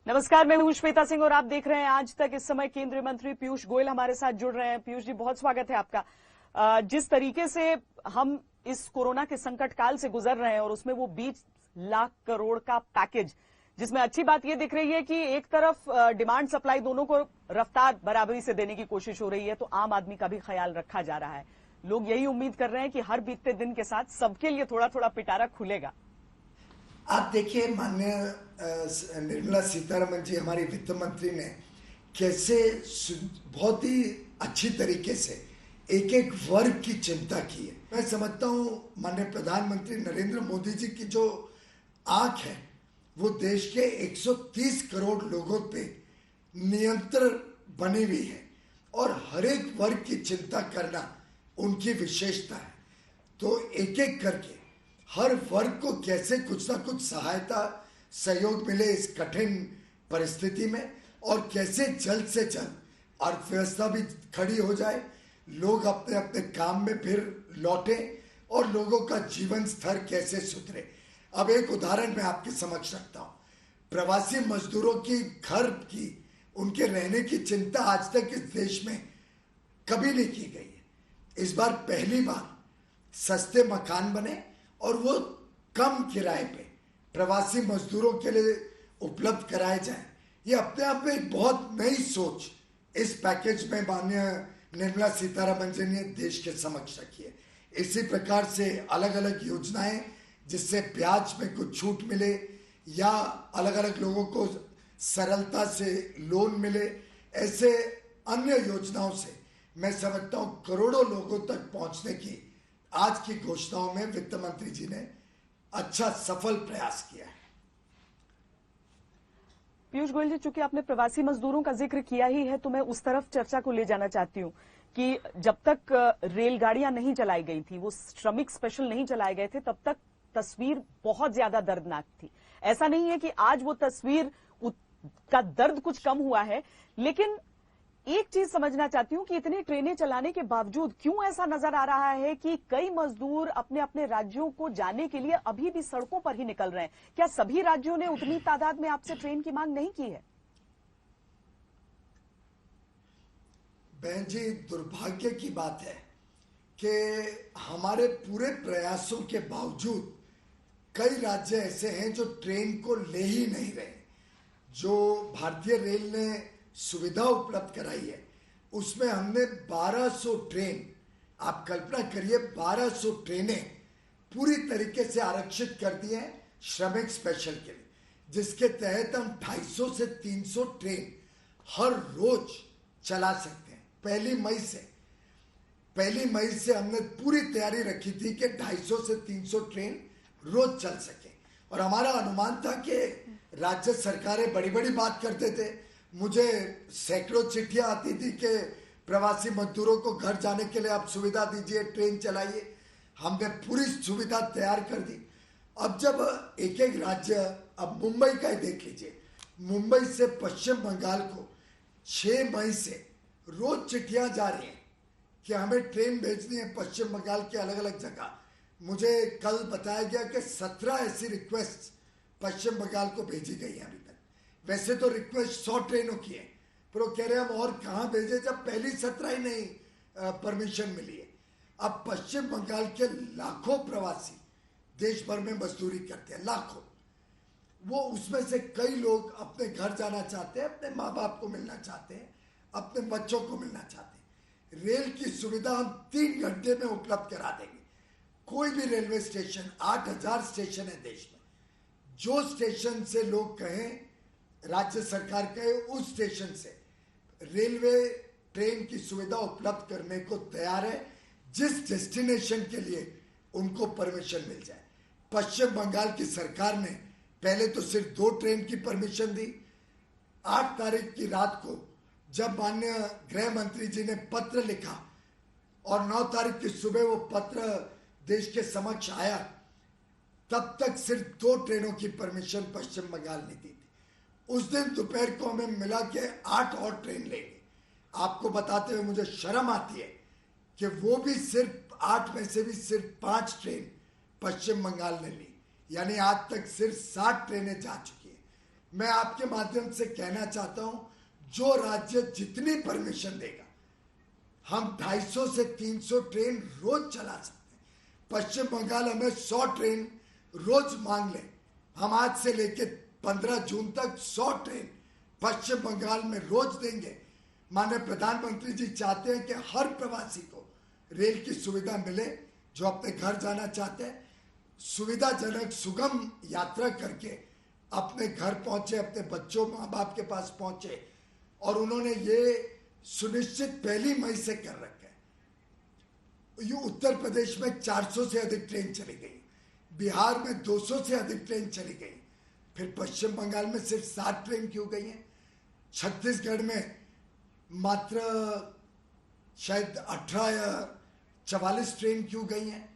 नमस्कार, मैं हूं श्वेता सिंह और आप देख रहे हैं आज तक। इस समय केंद्रीय मंत्री पीयूष गोयल हमारे साथ जुड़ रहे हैं। पीयूष जी, बहुत स्वागत है आपका। जिस तरीके से हम इस कोरोना के संकट काल से गुजर रहे हैं और उसमें वो 20 लाख करोड़ का पैकेज, जिसमें अच्छी बात ये दिख रही है कि एक तरफ डिमांड सप्लाई दोनों को रफ्तार बराबरी से देने की कोशिश हो रही है, तो आम आदमी का भी ख्याल रखा जा रहा है। लोग यही उम्मीद कर रहे हैं कि हर बीतते दिन के साथ सबके लिए थोड़ा थोड़ा पिटारा खुलेगा। आप देखिए, माननीय निर्मला सीतारमण जी, हमारी वित्त मंत्री ने कैसे बहुत ही अच्छी तरीके से एक एक वर्ग की चिंता की है। मैं समझता हूँ माननीय प्रधानमंत्री नरेंद्र मोदी जी की जो आंख है वो देश के 130 करोड़ लोगों पे नियंत्रण बनी हुई है और हर एक वर्ग की चिंता करना उनकी विशेषता है। तो एक एक करके हर वर्ग को कैसे कुछ ना कुछ सहायता सहयोग मिले इस कठिन परिस्थिति में, और कैसे जल्द से जल्द अर्थव्यवस्था भी खड़ी हो जाए, लोग अपने अपने काम में फिर लौटे और लोगों का जीवन स्तर कैसे सुधरे। अब एक उदाहरण मैं आपके समक्ष रखता हूँ। प्रवासी मजदूरों की घर की, उनके रहने की चिंता आज तक इस देश में कभी नहीं की गई है। इस बार पहली बार सस्ते मकान बने और वो कम किराए पे प्रवासी मजदूरों के लिए उपलब्ध कराए जाए। ये अपने आप में एक बहुत नई सोच इस पैकेज में माननीय निर्मला सीतारमण जी ने देश के समक्ष रखी है। इसी प्रकार से अलग अलग योजनाएं जिससे ब्याज में कुछ छूट मिले या अलग अलग लोगों को सरलता से लोन मिले, ऐसे अन्य योजनाओं से मैं समझता हूँ करोड़ों लोगों तक पहुंचने की आज की घोषणाओं में वित्त मंत्री जी ने अच्छा सफल प्रयास किया है। पीयूष गोयल जी, चूंकि आपने प्रवासी मजदूरों का जिक्र किया ही है, तो मैं उस तरफ चर्चा को ले जाना चाहती हूँ कि जब तक रेलगाड़ियां नहीं चलाई गई थी, वो श्रमिक स्पेशल नहीं चलाए गए थे, तब तक तस्वीर बहुत ज्यादा दर्दनाक थी। ऐसा नहीं है कि आज वो तस्वीर का दर्द कुछ कम हुआ है, लेकिन एक चीज समझना चाहती हूं कि इतनी ट्रेनें चलाने के बावजूद क्यों ऐसा नजर आ रहा है कि कई मजदूर अपने अपने राज्यों को जाने के लिए अभी भी सड़कों पर ही निकल रहे हैं। क्या सभी राज्यों ने उतनी तादाद में आपसे ट्रेन की मांग नहीं की है? बहन जी, दुर्भाग्य की बात है कि हमारे पूरे प्रयासों के बावजूद कई राज्य ऐसे हैं जो ट्रेन को ले ही नहीं रहे। जो भारतीय रेल ने सुविधा उपलब्ध कराई है उसमें हमने 1200 ट्रेन, आप कल्पना करिए 1200 ट्रेनें पूरी तरीके से आरक्षित कर दी हैं श्रमिक स्पेशल के लिए, जिसके तहत हम 250 से 300 ट्रेन हर रोज चला सकते हैं। पहली मई से हमने पूरी तैयारी रखी थी कि 250 से 300 ट्रेन रोज चल सके, और हमारा अनुमान था कि राज्य सरकारें बड़ी बड़ी बात करते थे। मुझे सैकड़ों चिट्ठियां आती थी कि प्रवासी मजदूरों को घर जाने के लिए आप सुविधा दीजिए, ट्रेन चलाइए। हमने पूरी सुविधा तैयार कर दी। अब जब एक एक राज्य, अब मुंबई का ही देख लीजिए, मुंबई से पश्चिम बंगाल को 6 मई से रोज चिट्ठियां जा रही हैं कि हमें ट्रेन भेजनी है पश्चिम बंगाल के अलग अलग जगह। मुझे कल बताया गया कि 17 ऐसी रिक्वेस्ट पश्चिम बंगाल को भेजी गई है अभी तक। वैसे तो रिक्वेस्ट 100 ट्रेनों की है, पर वो कह रहे हैं हम और कहाँ भेजे जब पहली 17 ही नहीं परमिशन मिली है। अब पश्चिम बंगाल के लाखों प्रवासी देश भर में मजदूरी करते हैं, लाखों। वो उसमें से कई लोग अपने घर जाना चाहते हैं, अपने माँ बाप को मिलना चाहते हैं, अपने बच्चों को मिलना चाहते हैं। रेल की सुविधा हम 3 घंटे में उपलब्ध करा देंगे। कोई भी रेलवे स्टेशन, 8000 स्टेशन है देश में, जो स्टेशन से लोग कहें, राज्य सरकार कहे, उस स्टेशन से रेलवे ट्रेन की सुविधा उपलब्ध करने को तैयार है, जिस डेस्टिनेशन के लिए उनको परमिशन मिल जाए। पश्चिम बंगाल की सरकार ने पहले तो सिर्फ 2 ट्रेन की परमिशन दी। 8 तारीख की रात को जब माननीय गृह मंत्री जी ने पत्र लिखा और 9 तारीख की सुबह वो पत्र देश के समक्ष आया, तब तक सिर्फ 2 ट्रेनों की परमिशन पश्चिम बंगाल ने दी थी। उस दिन दोपहर को हमें मिला कि 8 और ट्रेन लेंगे। आपको बताते हुए मुझे शर्म आती है कि वो भी सिर्फ 8 में से भी सिर्फ 5 ट्रेन पश्चिम बंगाल ने ली, यानी आज तक सिर्फ 60 ट्रेनें जा चुकी हैं। मैं आपके माध्यम से कहना चाहता हूं, जो राज्य जितनी परमिशन देगा, हम 250 से 300 ट्रेन रोज चला सकते हैं। पश्चिम बंगाल हमें 100 ट्रेन रोज मांग ले, हम आज से लेके 15 जून तक 100 ट्रेन पश्चिम बंगाल में रोज देंगे। माननीय प्रधानमंत्री जी चाहते हैं कि हर प्रवासी को रेल की सुविधा मिले, जो अपने घर जाना चाहते हैं सुविधाजनक सुगम यात्रा करके अपने घर पहुंचे, अपने बच्चों माँ बाप के पास पहुंचे। और उन्होंने ये सुनिश्चित 1 मई से कर रखा है। ये उत्तर प्रदेश में 400 से अधिक ट्रेन चली गई, बिहार में 200 से अधिक ट्रेन चली गई, फिर पश्चिम बंगाल में सिर्फ 7 ट्रेन क्यों गई हैं? छत्तीसगढ़ में मात्र शायद 18 या 44 ट्रेन क्यों गई हैं?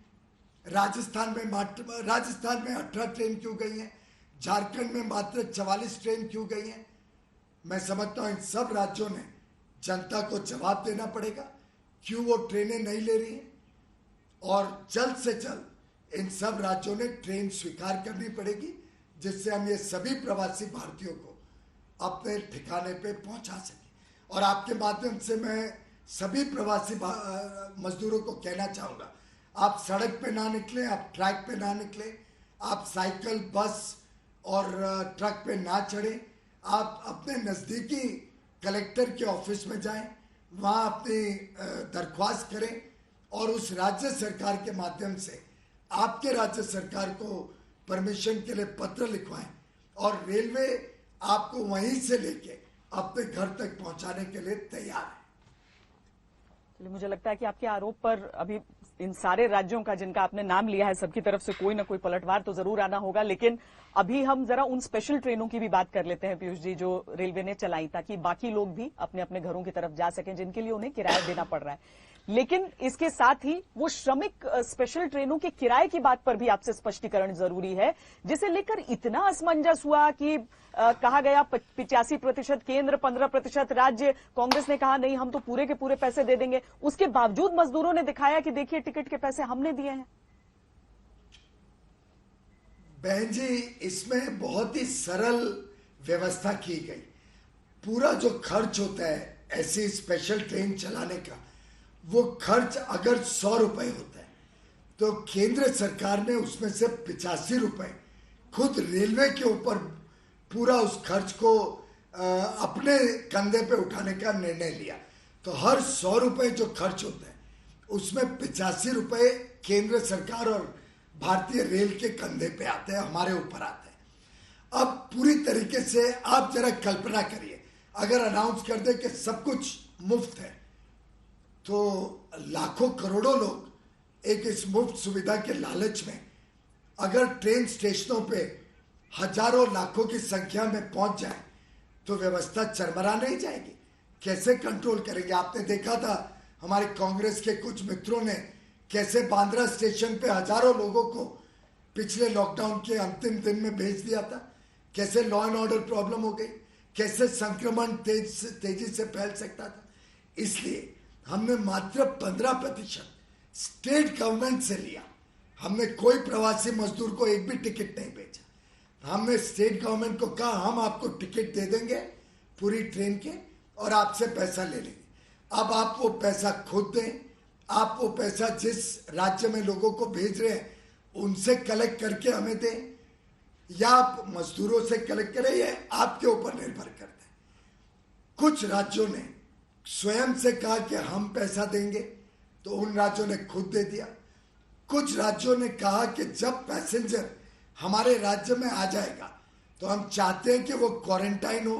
राजस्थान में 18 ट्रेन क्यों गई हैं? झारखंड में मात्र 44 ट्रेन क्यों गई हैं? मैं समझता हूं इन सब राज्यों ने जनता को जवाब देना पड़ेगा क्यों वो ट्रेनें नहीं ले रही हैं, और जल्द से जल्द इन सब राज्यों ने ट्रेन स्वीकार करनी पड़ेगी, जिससे हम ये सभी प्रवासी भारतीयों को अपने ठिकाने पे पहुंचा सकें। और आपके माध्यम से मैं सभी प्रवासी मजदूरों को कहना चाहूँगा, आप सड़क पे ना निकलें, आप ट्रैक पे ना निकलें, आप साइकिल, बस और ट्रक पे ना चढ़ें। आप अपने नज़दीकी कलेक्टर के ऑफिस में जाएं, वहाँ अपनी दरख्वास्त करें और उस राज्य सरकार के माध्यम से आपके राज्य सरकार को परमिशन के लिए पत्र लिखवाएं, और रेलवे आपको वहीं से लेके अपने घर तक पहुंचाने के लिए तैयार है। चलिए, मुझे लगता है कि आपके आरोप पर अभी इन सारे राज्यों का जिनका आपने नाम लिया है, सबकी तरफ से कोई ना कोई पलटवार तो जरूर आना होगा। लेकिन अभी हम जरा उन स्पेशल ट्रेनों की भी बात कर लेते हैं पीयूष जी, जो रेलवे ने चलाई, ताकि बाकी लोग भी अपने अपने घरों की तरफ जा सकें जिनके लिए उन्हें किराया देना पड़ रहा है। लेकिन इसके साथ ही वो श्रमिक स्पेशल ट्रेनों के किराए की बात पर भी आपसे स्पष्टीकरण जरूरी है, जिसे लेकर इतना असमंजस हुआ कि कहा गया 85% केंद्र, 15% राज्य। कांग्रेस ने कहा नहीं, हम तो पूरे के पूरे पैसे दे देंगे। उसके बावजूद मजदूरों ने दिखाया कि देखिए टिकट के पैसे हमने दिए हैं। बहन जी, इसमें बहुत ही सरल व्यवस्था की गई। पूरा जो खर्च होता है ऐसी स्पेशल ट्रेन चलाने का, वो खर्च अगर 100 रुपए होता है तो केंद्र सरकार ने उसमें से 85 रुपए खुद रेलवे के ऊपर पूरा उस खर्च को अपने कंधे पे उठाने का निर्णय लिया। तो हर 100 रुपए जो खर्च होता है उसमें 85 रुपए केंद्र सरकार और भारतीय रेल के कंधे पे आते हैं, हमारे ऊपर आते हैं। अब पूरी तरीके से आप जरा कल्पना करिए, अगर अनाउंस कर दे कि सब कुछ मुफ्त है, तो लाखों करोड़ों लोग एक इस मुफ्त सुविधा के लालच में अगर ट्रेन स्टेशनों पे हजारों लाखों की संख्या में पहुंच जाए तो व्यवस्था चरमरा नहीं जाएगी। कैसे कंट्रोल करेंगे? आपने देखा था हमारे कांग्रेस के कुछ मित्रों ने कैसे बांद्रा स्टेशन पे हजारों लोगों को पिछले लॉकडाउन के अंतिम दिन में भेज दिया था। कैसे लॉ एंड ऑर्डर प्रॉब्लम हो गई, कैसे संक्रमण तेजी से फैल सकता था। इसलिए हमने मात्र 15% स्टेट गवर्नमेंट से लिया। हमने कोई प्रवासी मजदूर को एक भी टिकट नहीं भेजा। हमने स्टेट गवर्नमेंट को कहा हम आपको टिकट दे देंगे पूरी ट्रेन के और आपसे पैसा ले लेंगे। अब आप वो पैसा खुद दें, आप वो पैसा जिस राज्य में लोगों को भेज रहे हैं उनसे कलेक्ट करके हमें दें, या आप मजदूरों से कलेक्ट करें, ये आपके ऊपर निर्भर करता है। कुछ राज्यों ने स्वयं से कहा कि हम पैसा देंगे, तो उन राज्यों ने खुद दे दिया। कुछ राज्यों ने कहा कि जब पैसेंजर हमारे राज्य में आ जाएगा तो हम चाहते हैं कि वो क्वारंटाइन हो,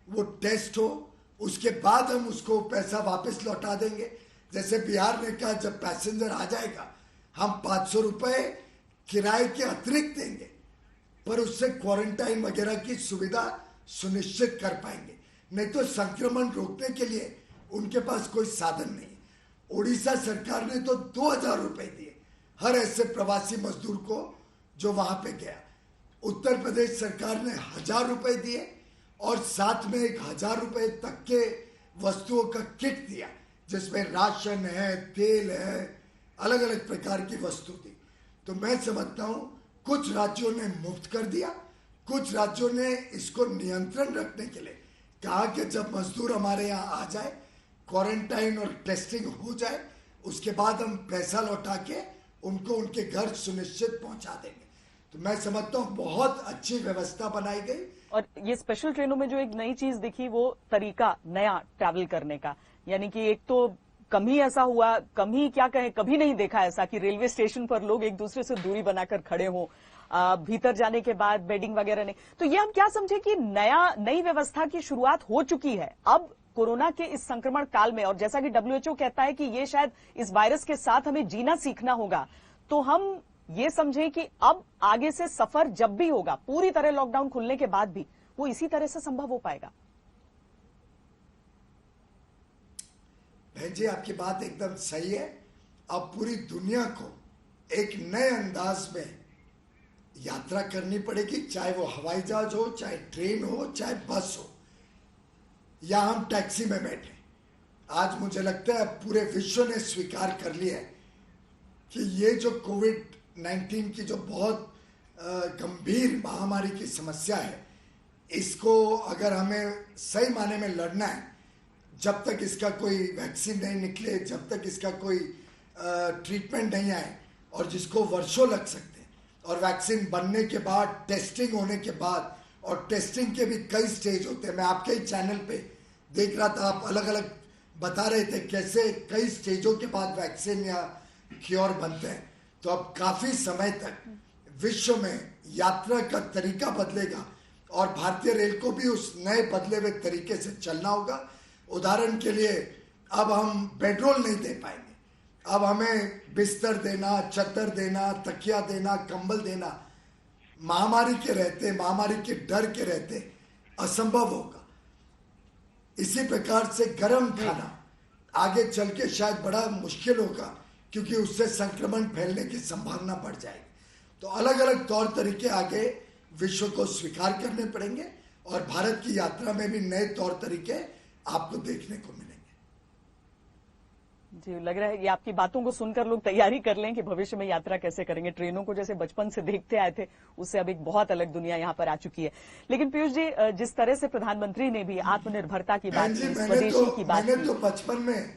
वो टेस्ट हो, उसके बाद हम उसको पैसा वापस लौटा देंगे। जैसे बिहार ने कहा जब पैसेंजर आ जाएगा हम 500 रुपए किराए के अतिरिक्त देंगे, पर उससे क्वारंटाइन वगैरह की सुविधा सुनिश्चित कर पाएंगे। नहीं तो संक्रमण रोकने के लिए उनके पास कोई साधन नहीं। उड़ीसा सरकार ने तो 2000 रुपए दिए हर ऐसे प्रवासी मजदूर को जो वहां पे गया। उत्तर प्रदेश सरकार ने 1000 रुपए दिए और साथ में 1000 रुपए तक के वस्तुओं का किट दिया, जिसमें राशन है, तेल है, अलग अलग प्रकार की वस्तु थी। तो मैं समझता हूं कुछ राज्यों ने मुफ्त कर दिया, कुछ राज्यों ने इसको नियंत्रण रखने के लिए कहा कि जब मजदूर हमारे यहाँ आ जाए, क्वारंटाइन और टेस्टिंग हो जाए, उसके बाद हम पैसा लौटा के उनको उनके घर सुनिश्चित पहुंचा देंगे। तो मैं समझता हूँ बहुत अच्छी व्यवस्था बनाई गई। और ये स्पेशल ट्रेनों में जो एक नई चीज दिखी वो तरीका नया ट्रैवल करने का, यानी कि एक तो कम ही ऐसा हुआ, कम ही क्या कहें, कभी नहीं देखा ऐसा कि रेलवे स्टेशन पर लोग एक दूसरे से दूरी बनाकर खड़े हों, भीतर जाने के बाद बेडिंग वगैरह नहीं। तो ये हम क्या समझे कि नई व्यवस्था की शुरुआत हो चुकी है अब कोरोना के इस संक्रमण काल में, और जैसा कि डब्ल्यूएचओ कहता है कि ये शायद इस वायरस के साथ हमें जीना सीखना होगा, तो हम ये समझें कि अब आगे से सफर जब भी होगा, पूरी तरह लॉकडाउन खुलने के बाद भी, वो इसी तरह से संभव हो पाएगा। बहन जी, आपकी बात एकदम सही है। अब पूरी दुनिया को एक नए अंदाज में यात्रा करनी पड़ेगी, चाहे वो हवाई जहाज हो, चाहे ट्रेन हो, चाहे बस हो, या हम टैक्सी में बैठे। आज मुझे लगता है पूरे विश्व ने स्वीकार कर लिया है कि ये जो कोविड-19 की जो बहुत गंभीर महामारी की समस्या है, इसको अगर हमें सही माने में लड़ना है, जब तक इसका कोई वैक्सीन नहीं निकले, जब तक इसका कोई ट्रीटमेंट नहीं आए, और जिसको वर्षों लग सकते हैं, और वैक्सीन बनने के बाद, टेस्टिंग होने के बाद, और टेस्टिंग के भी कई स्टेज होते हैं। मैं आपके ही चैनल पे देख रहा था, आप अलग अलग बता रहे थे कैसे कई स्टेजों के बाद वैक्सीन या क्योर बनते हैं। तो अब काफी समय तक विश्व में यात्रा का तरीका बदलेगा, और भारतीय रेल को भी उस नए बदले हुए तरीके से चलना होगा। उदाहरण के लिए, अब हम बेडरोल नहीं दे पाएंगे, अब हमें बिस्तर देना, चद्दर देना, तकिया देना, कंबल देना महामारी के रहते, महामारी के डर के रहते असंभव होगा। इसी प्रकार से गर्म खाना आगे चल के शायद बड़ा मुश्किल होगा, क्योंकि उससे संक्रमण फैलने की संभावना बढ़ जाएगी। तो अलग अलग तौर तरीके आगे विश्व को स्वीकार करने पड़ेंगे, और भारत की यात्रा में भी नए तौर तरीके आपको देखने को मिलेंगे। जी, लग रहा है ये आपकी बातों को सुनकर लोग तैयारी कर लें कि भविष्य में यात्रा कैसे करेंगे। ट्रेनों को जैसे बचपन से देखते आए थे, उससे अब एक बहुत अलग दुनिया यहाँ पर आ चुकी है। लेकिन पीयूष जी, जिस तरह से प्रधानमंत्री ने भी आत्मनिर्भरता की बात की, स्वदेशी की बात की, मैंने तो बचपन में,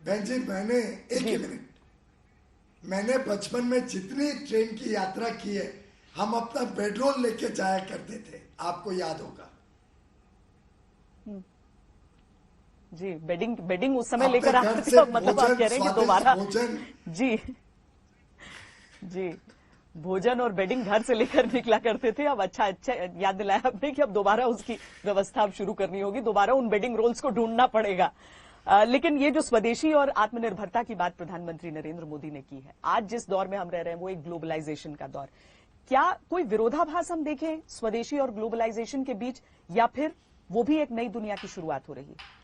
बहन जी, मैंने एक ही मिनट, मैंने बचपन में जितनी ट्रेन की यात्रा की है, हम अपना बेडरोल लेके जाया करते थे, आपको याद होगा। जी, बेडिंग उस समय लेकर आते थे, मतलब आप कह रहे हैं कि दोबारा जी भोजन और बेडिंग घर से लेकर निकला करते थे। अब अच्छा याद दिलाया आपने कि अब दोबारा उसकी व्यवस्था अब शुरू करनी होगी, दोबारा उन बेडिंग रोल्स को ढूंढना पड़ेगा। लेकिन ये जो स्वदेशी और आत्मनिर्भरता की बात प्रधानमंत्री नरेंद्र मोदी ने की है, आज जिस दौर में हम रह रहे हैं वो एक ग्लोबलाइजेशन का दौर, क्या कोई विरोधाभास हम देखें स्वदेशी और ग्लोबलाइजेशन के बीच, या फिर वो भी एक नई दुनिया की शुरुआत हो रही है?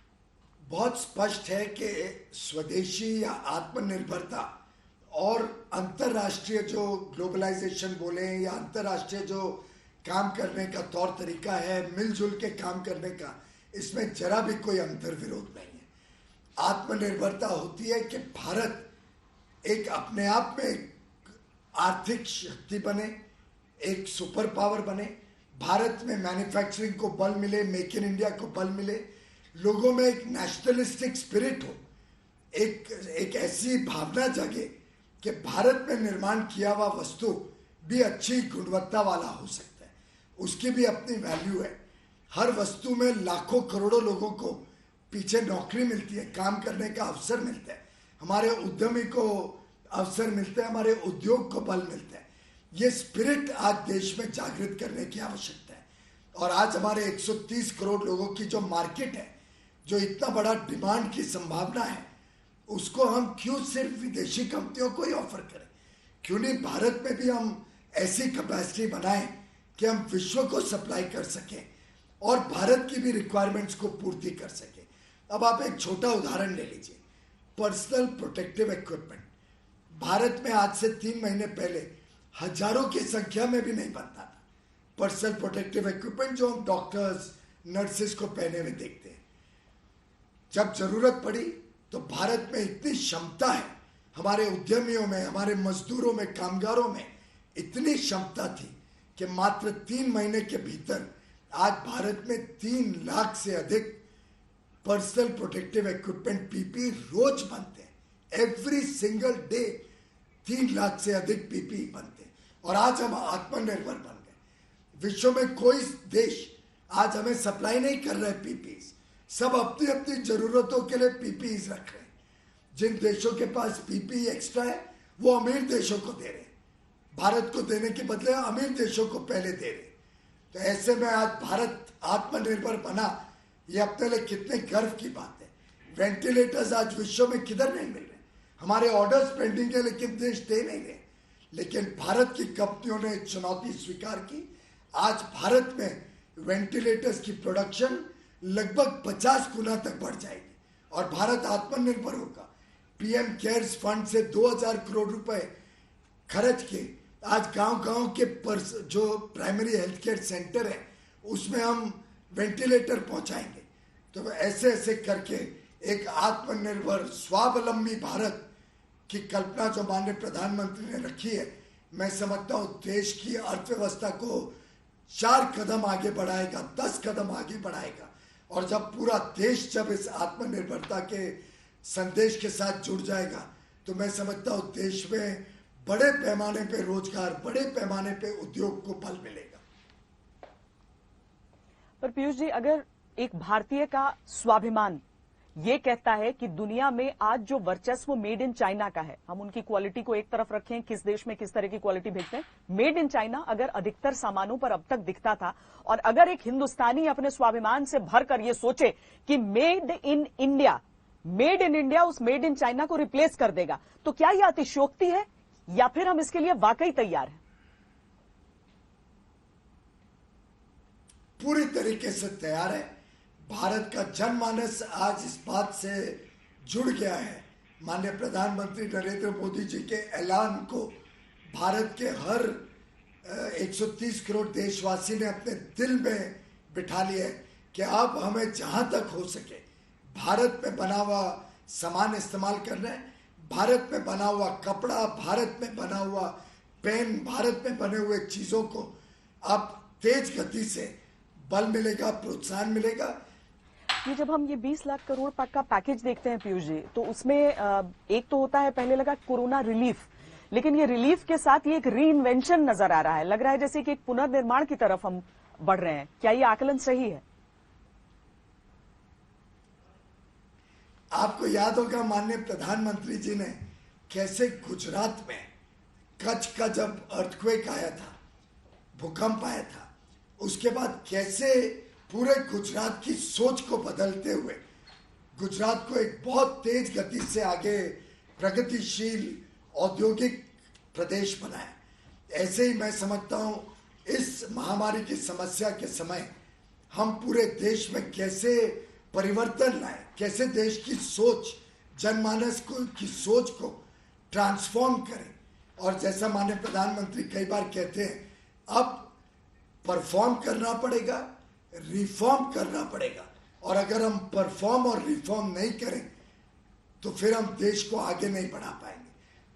बहुत स्पष्ट है कि स्वदेशी या आत्मनिर्भरता और अंतर्राष्ट्रीय जो ग्लोबलाइजेशन बोले या अंतर्राष्ट्रीय जो काम करने का तौर तरीका है, मिलजुल के काम करने का, इसमें जरा भी कोई अंतर विरोध नहीं है। आत्मनिर्भरता होती है कि भारत एक अपने आप में एक आर्थिक शक्ति बने, एक सुपर पावर बने, भारत में मैन्युफैक्चरिंग को बल मिले, मेक इन इंडिया को बल मिले, लोगों में एक नेशनलिस्टिक स्पिरिट हो, एक ऐसी भावना जगे कि भारत में निर्माण किया हुआ वस्तु भी अच्छी गुणवत्ता वाला हो सकता है, उसकी भी अपनी वैल्यू है। हर वस्तु में लाखों करोड़ों लोगों को पीछे नौकरी मिलती है, काम करने का अवसर मिलता है, हमारे उद्यमी को अवसर मिलता है, हमारे उद्योग को बल मिलता है। ये स्पिरिट आज देश में जागृत करने की आवश्यकता है। और आज हमारे 130 करोड़ लोगों की जो मार्केट है, जो इतना बड़ा डिमांड की संभावना है, उसको हम क्यों सिर्फ विदेशी कंपनियों को ही ऑफर करें? क्यों नहीं भारत में भी हम ऐसी कैपेसिटी बनाएं कि हम विश्व को सप्लाई कर सकें और भारत की भी रिक्वायरमेंट्स को पूर्ति कर सकें। अब आप एक छोटा उदाहरण ले लीजिए, पर्सनल प्रोटेक्टिव इक्विपमेंट। भारत में आज से 3 महीने पहले हजारों की संख्या में भी नहीं बनता था पर्सनल प्रोटेक्टिव इक्विपमेंट, जो हम डॉक्टर्स, नर्सेस को पहने हुए देखते हैं। जब जरूरत पड़ी तो भारत में इतनी क्षमता है, हमारे उद्यमियों में, हमारे मजदूरों में, कामगारों में इतनी क्षमता थी कि मात्र 3 महीने के भीतर आज भारत में 3 लाख से अधिक पर्सनल प्रोटेक्टिव इक्विपमेंट पीपी रोज बनते हैं। एवरी सिंगल डे 3 लाख से अधिक पीपी बनते हैं और आज हम आत्मनिर्भर बन गए। विश्व में कोई देश आज हमें सप्लाई नहीं कर रहे पीपीज, सब अपनी अपनी जरूरतों के लिए पीपीज रख रहे हैं। जिन देशों के पास पीपी एक्स्ट्रा है वो अमीर देशों को दे रहे हैं, भारत को देने के बदले अमीर देशों को पहले दे रहे हैं। तो ऐसे में आज भारत आत्मनिर्भर बना, ये अपने लिए कितने गर्व की बात है। वेंटिलेटर्स आज विश्व में किधर नहीं मिल रहे, हमारे ऑर्डर्स पेंडिंग है लेकिन देश दे नहीं रहे, लेकिन भारत की कंपनियों ने चुनौती स्वीकार की। आज भारत में वेंटिलेटर्स की प्रोडक्शन लगभग 50 गुना तक बढ़ जाएगी और भारत आत्मनिर्भर होगा। पीएम केयर्स फंड से 2000 करोड़ रुपए खर्च के आज गांव-गांव के जो प्राइमरी हेल्थ केयर सेंटर है उसमें हम वेंटिलेटर पहुंचाएंगे। तो ऐसे ऐसे करके एक आत्मनिर्भर स्वावलंबी भारत की कल्पना जो माननीय प्रधानमंत्री ने रखी है, मैं समझता हूं देश की अर्थव्यवस्था को 4 कदम आगे बढ़ाएगा, 10 कदम आगे बढ़ाएगा। और जब पूरा देश जब इस आत्मनिर्भरता के संदेश के साथ जुड़ जाएगा तो मैं समझता हूं देश में बड़े पैमाने पे रोजगार, बड़े पैमाने पे उद्योग को बल मिलेगा। पर पीयूष जी, अगर एक भारतीय का स्वाभिमान ये कहता है कि दुनिया में आज जो वर्चस्व मेड इन चाइना का है, हम उनकी क्वालिटी को एक तरफ रखें, किस देश में किस तरह की क्वालिटी भेजते हैं, मेड इन चाइना अगर अधिकतर सामानों पर अब तक दिखता था, और अगर एक हिंदुस्तानी अपने स्वाभिमान से भरकर ये सोचे कि मेड इन इंडिया उस मेड इन चाइना को रिप्लेस कर देगा, तो क्या यह अतिशयोक्ति है या फिर हम इसके लिए वाकई तैयार हैं? पूरी तरीके से तैयार है। भारत का जनमानस आज इस बात से जुड़ गया है। माननीय प्रधानमंत्री नरेंद्र मोदी जी के ऐलान को भारत के हर 130 करोड़ देशवासी ने अपने दिल में बिठा लिया है कि अब हमें जहां तक हो सके भारत में बना हुआ सामान इस्तेमाल करना है। भारत में बना हुआ कपड़ा, भारत में बना हुआ पेन, भारत में बने हुए चीजों को अब तेज गति से बल मिलेगा, प्रोत्साहन मिलेगा। ये जब हम ये 20 लाख करोड़ का पैकेज देखते हैं पीयूष जी, तो उसमें एक तो होता है, पहले लगा कोरोना रिलीफ, लेकिन ये रिलीफ के साथ ये एक री इन्वेंशन नजर आ रहा है। लग रहा है जैसे कि एक पुनर्निर्माण की तरफ हम बढ़ रहे हैं। क्या ये आकलन सही है? आपको याद होगा माननीय प्रधानमंत्री जी ने कैसे गुजरात में कच्छ का जब अर्थक्वेक आया था, भूकंप आया था, उसके बाद कैसे पूरे गुजरात की सोच को बदलते हुए गुजरात को एक बहुत तेज गति से आगे प्रगतिशील औद्योगिक प्रदेश बनाया। ऐसे ही मैं समझता हूं इस महामारी की समस्या के समय हम पूरे देश में कैसे परिवर्तन लाए, कैसे देश की सोच, जनमानस की सोच को ट्रांसफॉर्म करें। और जैसा माननीय प्रधानमंत्री कई बार कहते हैं, अब परफॉर्म करना पड़ेगा, रिफॉर्म करना पड़ेगा। और अगर हम परफॉर्म और रिफॉर्म नहीं करें तो फिर हम देश को आगे नहीं बढ़ा पाएंगे।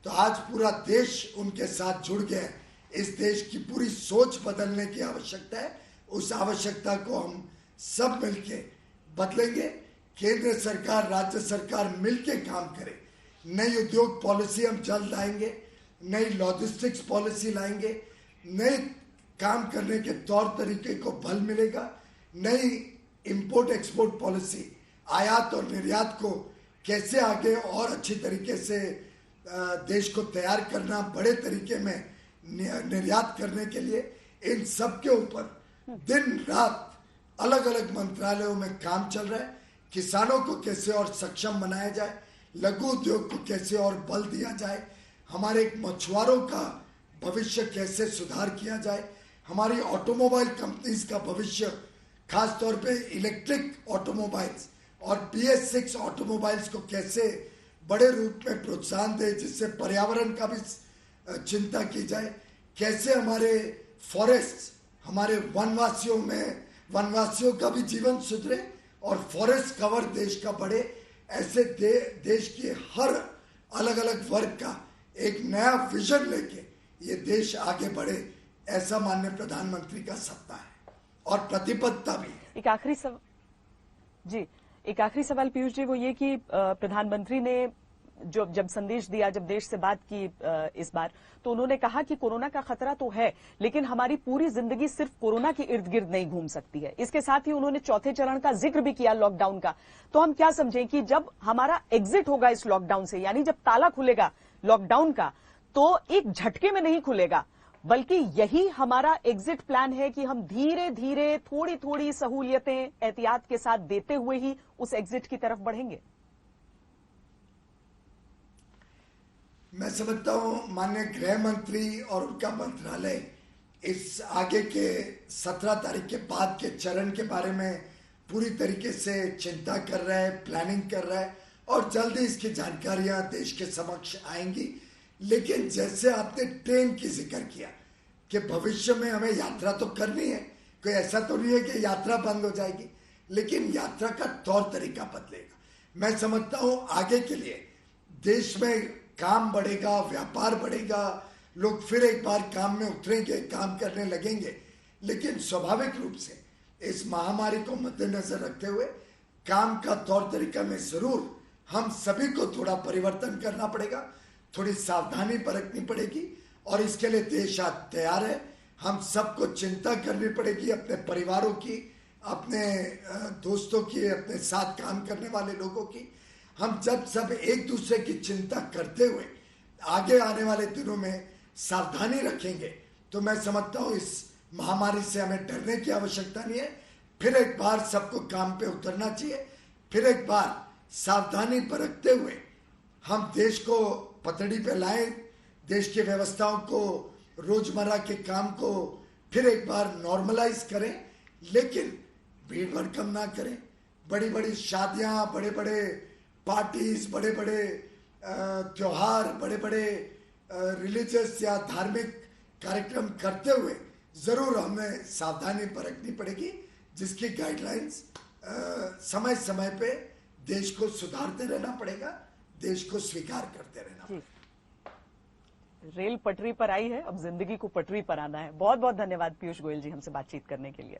तो आज पूरा देश उनके साथ जुड़ गया है। इस देश की पूरी सोच बदलने की आवश्यकता है। उस आवश्यकता को हम सब मिलके बदलेंगे। केंद्र सरकार, राज्य सरकार मिलके काम करे। नई उद्योग पॉलिसी हम जल्द लाएंगे, नई लॉजिस्टिक्स पॉलिसी लाएंगे, नई काम करने के तौर तरीके को बल मिलेगा, नई इंपोर्ट एक्सपोर्ट पॉलिसी, आयात और निर्यात को कैसे आगे और अच्छी तरीके से देश को तैयार करना, बड़े तरीके में निर्यात करने के लिए, इन सब के ऊपर दिन रात अलग अलग मंत्रालयों में काम चल रहा है। किसानों को कैसे और सक्षम बनाया जाए, लघु उद्योग को कैसे और बल दिया जाए, हमारे मछुआरों का भविष्य कैसे सुधार किया जाए, हमारी ऑटोमोबाइल कंपनीज का भविष्य, खासतौर पे इलेक्ट्रिक ऑटोमोबाइल्स और BS6 ऑटोमोबाइल्स को कैसे बड़े रूप में प्रोत्साहन दे, जिससे पर्यावरण का भी चिंता की जाए, कैसे हमारे फॉरेस्ट, हमारे वनवासियों का भी जीवन सुधरे और फॉरेस्ट कवर देश का बढ़े। ऐसे देश के हर अलग अलग वर्ग का एक नया विजन लेके ये देश आगे बढ़े, ऐसा माननीय प्रधानमंत्री का सपना है और प्रतिबद्धता भी है। एक आखिरी सवाल पीयूष जी, वो ये कि प्रधानमंत्री ने जब संदेश दिया, जब देश से बात की इस बार, तो उन्होंने कहा कि कोरोना का खतरा तो है, लेकिन हमारी पूरी जिंदगी सिर्फ कोरोना के इर्द गिर्द नहीं घूम सकती है। इसके साथ ही उन्होंने चौथे चरण का जिक्र भी किया, लॉकडाउन का। तो हम क्या समझें कि जब हमारा एग्जिट होगा इस लॉकडाउन से, यानी जब ताला खुलेगा लॉकडाउन का, तो एक झटके में नहीं खुलेगा, बल्कि यही हमारा एग्जिट प्लान है कि हम धीरे धीरे थोड़ी थोड़ी सहूलियतें एहतियात के साथ देते हुए ही उस एग्जिट की तरफ बढ़ेंगे। मैं समझता हूं माननीय गृह मंत्री और उनका मंत्रालय इस आगे के 17 तारीख के बाद के चरण के बारे में पूरी तरीके से चिंता कर रहा है, प्लानिंग कर रहा है और जल्दी इसकी जानकारियां देश के समक्ष आएंगी। लेकिन जैसे आपने ट्रेन की जिक्र किया कि भविष्य में हमें यात्रा तो करनी है, कोई ऐसा तो नहीं है कि यात्रा बंद हो जाएगी, लेकिन यात्रा का तौर तरीका बदलेगा। मैं समझता हूं आगे के लिए देश में काम बढ़ेगा, व्यापार बढ़ेगा, लोग फिर एक बार काम में उतरेंगे, काम करने लगेंगे। लेकिन स्वाभाविक रूप से इस महामारी को मद्देनजर रखते हुए काम का तौर तरीका में जरूर हम सभी को थोड़ा परिवर्तन करना पड़ेगा, थोड़ी सावधानी बरतनी पड़ेगी और इसके लिए देश आज तैयार है। हम सबको चिंता करनी पड़ेगी अपने परिवारों की, अपने दोस्तों की, अपने साथ काम करने वाले लोगों की। हम जब सब एक दूसरे की चिंता करते हुए आगे आने वाले दिनों में सावधानी रखेंगे, तो मैं समझता हूँ इस महामारी से हमें डरने की आवश्यकता नहीं है। फिर एक बार सबको काम पे उतरना चाहिए, फिर एक बार सावधानी बरतते हुए हम देश को पटड़ी पे लाएं, देश की व्यवस्थाओं को, रोजमर्रा के काम को फिर एक बार नॉर्मलाइज करें, लेकिन भीड़ भड़कम ना करें। बड़ी बड़ी शादियां, बड़े बड़े पार्टीज, बड़े बड़े त्योहार, बड़े बड़े रिलीजियस या धार्मिक कार्यक्रम करते हुए जरूर हमें सावधानी बरतनी पड़ेगी, जिसकी गाइडलाइंस समय समय पे देश को सुधारते रहना पड़ेगा, देश को स्वीकार करते रहना पड़ेगा। रेल पटरी पर आई है, अब जिंदगी को पटरी पर आना है। बहुत बहुत धन्यवाद पीयूष गोयल जी हमसे बातचीत करने के लिए।